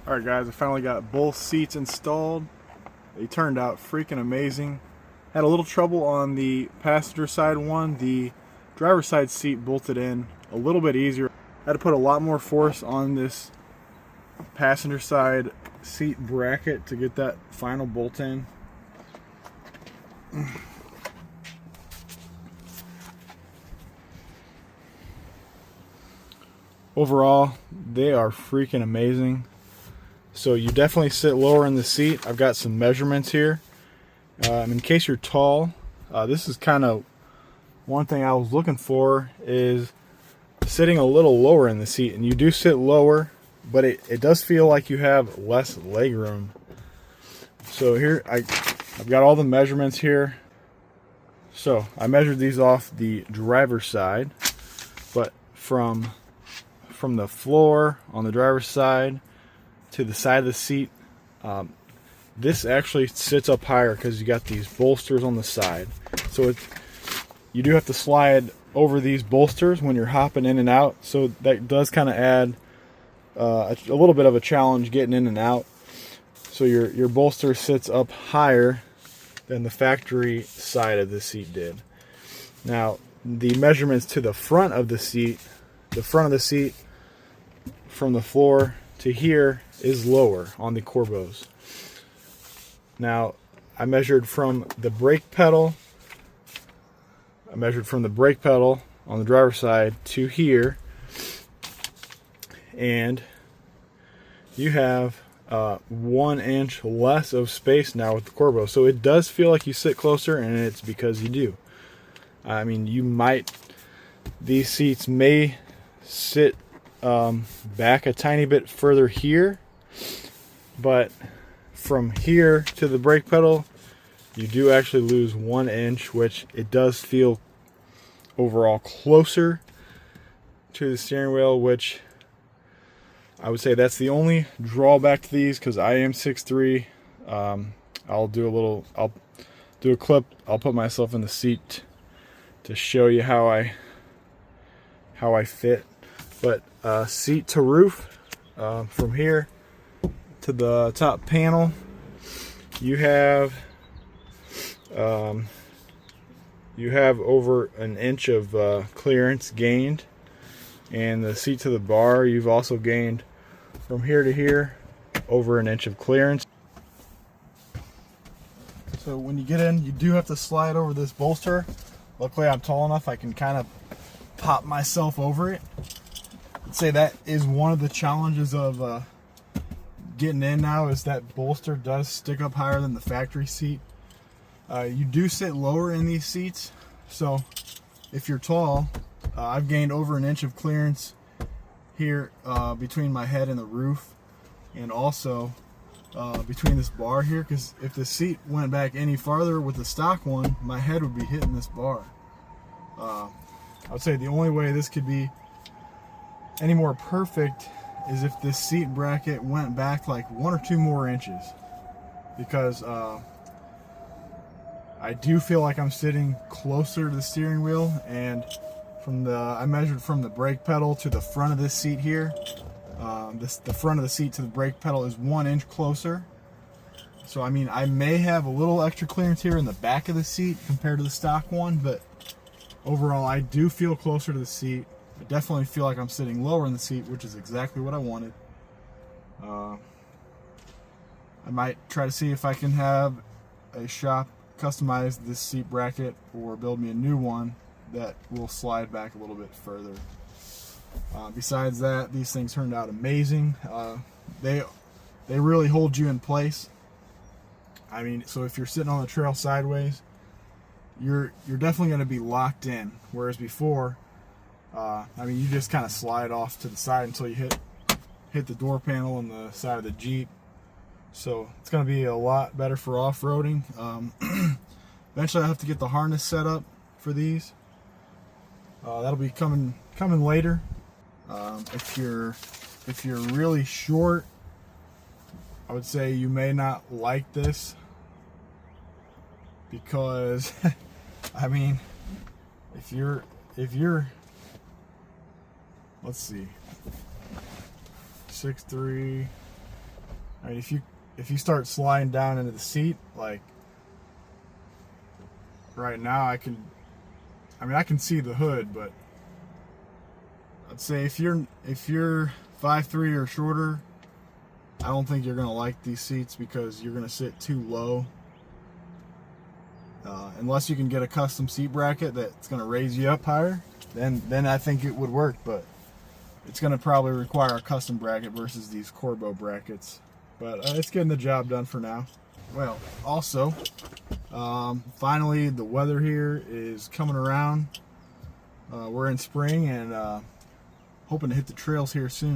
Alright guys, I finally got both seats installed. They turned out freaking amazing. Had a little trouble on the passenger side one. The driver's side seat bolted in a little bit easier. Had to put a lot more force on this passenger side seat bracket to get that final bolt in. Overall, they are freaking amazing. So you definitely sit lower in the seat. I've got some measurements here. In case you're tall, this is kind of one thing I was looking for, is sitting a little lower in the seat. And you do sit lower, but it does feel like you have less leg room. So here, I've got all the measurements here. So I measured these off the driver's side, but from the floor on the driver's side to the side of the seat, this actually sits up higher because you got these bolsters on the side. So you do have to slide over these bolsters when you're hopping in and out. So that does kind of add a little bit of a challenge getting in and out. So your bolster sits up higher than the factory side of the seat did. Now the measurements to the front of the seat from the floor to here is lower on the Corbeaus. Now I measured from the brake pedal. I measured from the brake pedal on the driver's side to here, and you have 1 inch less of space now with the Corbeau. So it does feel like you sit closer, and it's because you do. I mean, these seats may sit back a tiny bit further here, but from here to the brake pedal you do actually lose 1 inch, which it does feel overall closer to the steering wheel, which I would say that's the only drawback to these, because I am 6'3". I'll do a clip. I'll put myself in the seat to show you how I fit. But seat to roof, from here to the top panel, you have over 1 inch of clearance gained, and the seat to the bar, you've also gained from here to here over 1 inch of clearance. So when you get in, you do have to slide over this bolster. Luckily I'm tall enough I can kind of pop myself over it. I'd say that is one of the challenges of getting in now, is that bolster does stick up higher than the factory seat. You do sit lower in these seats, so if you're tall, I've gained over 1 inch of clearance here between my head and the roof, and also between this bar here, because if the seat went back any farther with the stock one, my head would be hitting this bar. I would say the only way this could be any more perfect is if this seat bracket went back like 1 or 2 more inches, because I do feel like I'm sitting closer to the steering wheel, and I measured from the brake pedal to the front of this seat here. The front of the seat to the brake pedal is 1 inch closer. So I mean, I may have a little extra clearance here in the back of the seat compared to the stock one, but overall I do feel closer to the seat. I definitely feel like I'm sitting lower in the seat, which is exactly what I wanted. I might try to see if I can have a shop customize this seat bracket or build me a new one that will slide back a little bit further. Besides that, these things turned out amazing. They really hold you in place. I mean, so if you're sitting on the trail sideways, you're definitely going to be locked in, whereas before, I mean, you just kind of slide off to the side until you hit the door panel on the side of the Jeep. So it's going to be a lot better for off-roading. Eventually I'll have to get the harness set up for these. That'll be coming later. If you're really short, I would say you may not like this, because I mean, if you're let's see, 6'3", I mean, if you start sliding down into the seat, like right now, I can see the hood, but I'd say if you're 5'3" or shorter, I don't think you're gonna like these seats because you're gonna sit too low. Unless you can get a custom seat bracket that's gonna raise you up higher, then I think it would work. But it's gonna probably require a custom bracket versus these Corbeau brackets. But it's getting the job done for now. Well, also, finally the weather here is coming around. We're in spring and hoping to hit the trails here soon.